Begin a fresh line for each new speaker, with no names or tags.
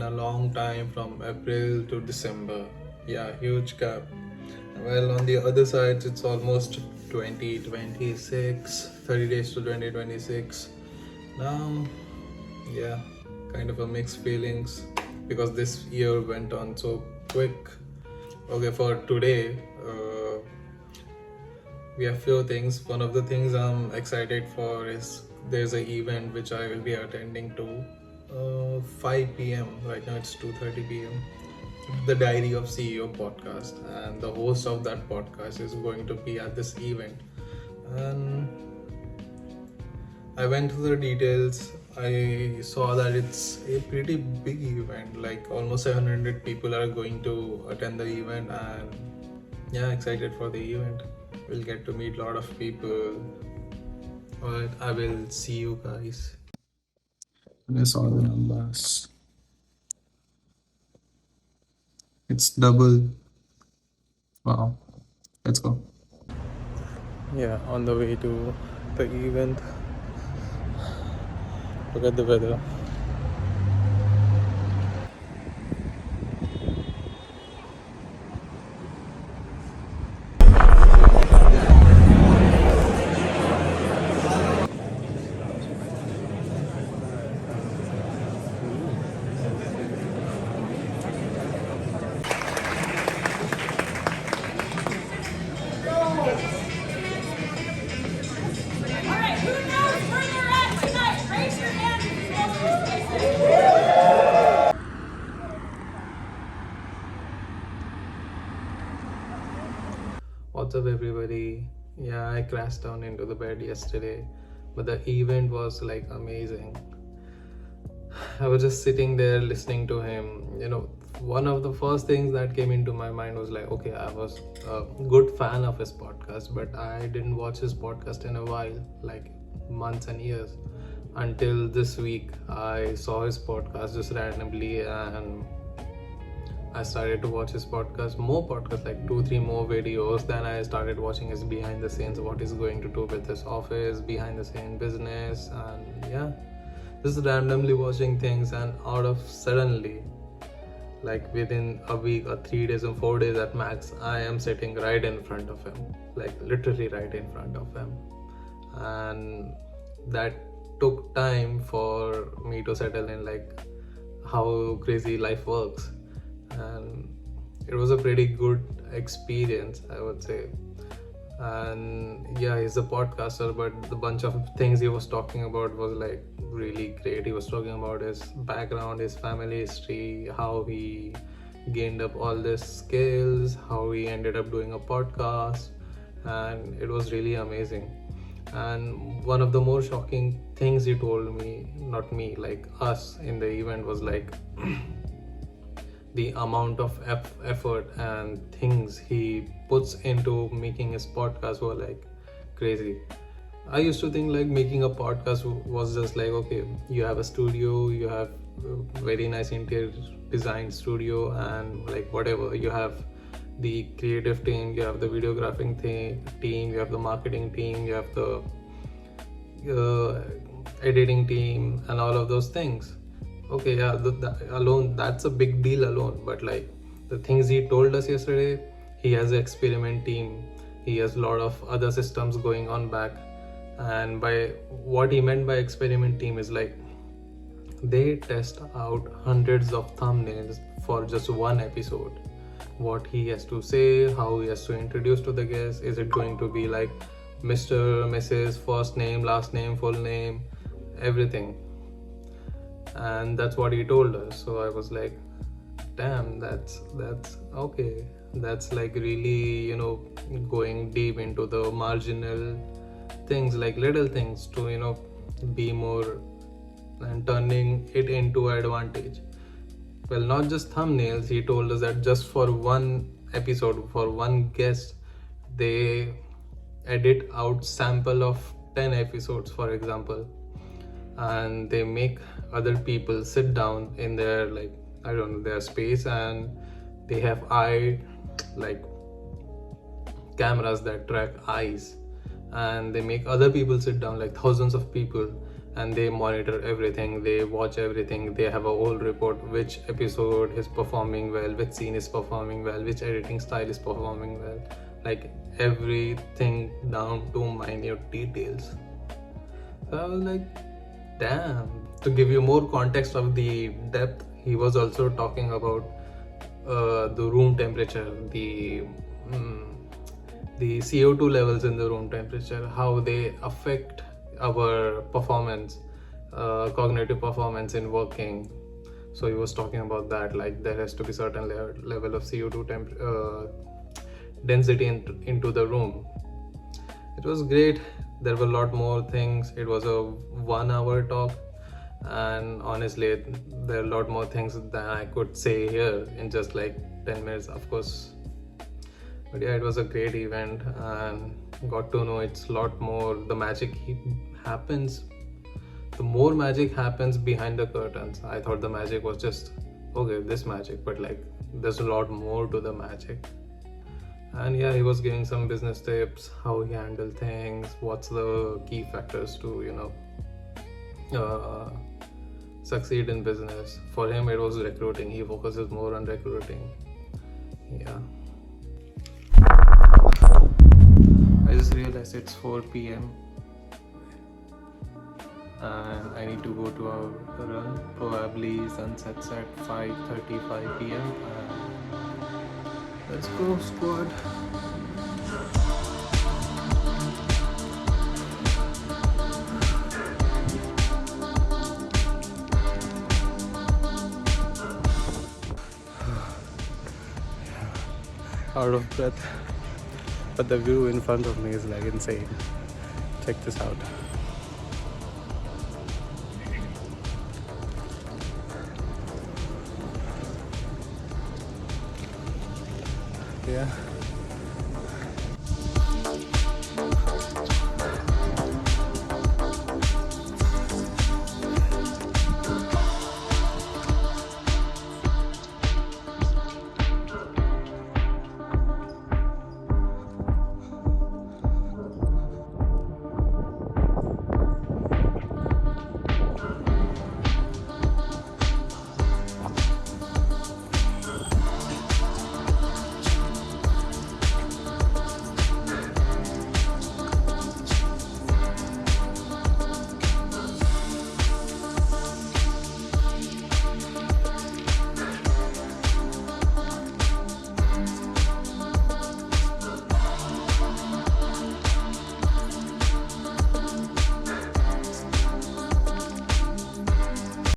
a long time from April to December. Yeah, huge gap. Well, on the other side, it's almost 2026, 30 days to 2026. Now, yeah, kind of a mixed feelings because this year went on so quick. Okay, for today, we have few things. One of the things I'm excited for is there's an event which I will be attending to 5 p.m. Right now it's 2:30 p.m. The Diary of CEO podcast, and the host of that podcast is going to be at this event. And I went through the details. I saw that it's a pretty big event, like almost 700 people are going to attend the event, and yeah, excited for the event. We'll get to meet a lot of people. Alright, I will see you guys. I saw the numbers. It's double. Wow. Let's go. Yeah, on the way to the event. Look at the weather. What's up, everybody? Yeah, I crashed down into the bed yesterday, but the event was like amazing. I was just sitting there listening to him. One of the first things that came into my mind was like, okay, I was a good fan of his podcast, but I didn't watch his podcast in a while, like months and years. Until this week, I saw his podcast just randomly, and I started to watch his podcast, more podcasts, like 2-3 more videos. Then I started watching his behind the scenes, what he's going to do with his office, behind the scene business, and yeah, just randomly watching things. And out of suddenly, like within a week or 3 days or 4 days at max, I am sitting right in front of him, like literally right in front of him. And that took time for me to settle in, like how crazy life works. And it was a pretty good experience, I would say. And yeah, he's a podcaster, but the bunch of things he was talking about was like really great. He was talking about his background, his family history, how he gained up all these skills, how he ended up doing a podcast, and it was really amazing. And one of the more shocking things he told me, not me, like us in the event, was like the amount of effort and things he puts into making his podcast were like crazy. I used to think like making a podcast was just like, okay, you have a studio, you have a very nice interior design studio, and like whatever, you have the creative team, you have the videographing team, you have the marketing team, you have the editing team, and all of those things. Okay, yeah, alone, that's a big deal alone. But like the things he told us yesterday, he has an experiment team, he has a lot of other systems going on back. And by what he meant by experiment team is like they test out hundreds of thumbnails for just one episode. What he has to say, how he has to introduce to the guest, is it going to be like Mr., Mrs., first name, last name, full name, everything. And that's what he told us. So I was like, damn, that's okay. That's like really, going deep into the marginal things, like little things, to be more and turning it into advantage. Well, not just thumbnails. He told us that just for one episode, for one guest, they edit out sample of 10 episodes, for example, and they make other people sit down in their, like, I don't know, their space, and they have like cameras that track eyes, and they make other people sit down, like thousands of people, and they monitor everything, they watch everything, they have a whole report which episode is performing well, which scene is performing well, which editing style is performing well, like everything down to minute details. So I was like, damn. To give you more context of the depth, he was also talking about the room temperature, the CO2 levels in the room temperature, how they affect our performance, cognitive performance in working. So he was talking about that, like there has to be certain level of CO2 density into the room. It was great. There were a lot more things. It was a 1 hour talk, and honestly there are a lot more things than I could say here in just like 10 minutes, of course. But yeah, it was a great event and got to know it's a lot more. The magic happens, the more magic happens behind the curtains. I thought the magic was just okay, this magic, but like there's a lot more to the magic. And yeah, he was giving some business tips, how he handled things, what's the key factors to succeed in business. For him it was recruiting, he focuses more on recruiting. Yeah, I just realized it's 4 p.m. and I need to go to a run. Probably sunsets at 5:35 p.m. Let's go, squad. Out of breath, but the view in front of me is like insane. Check this out. Yeah.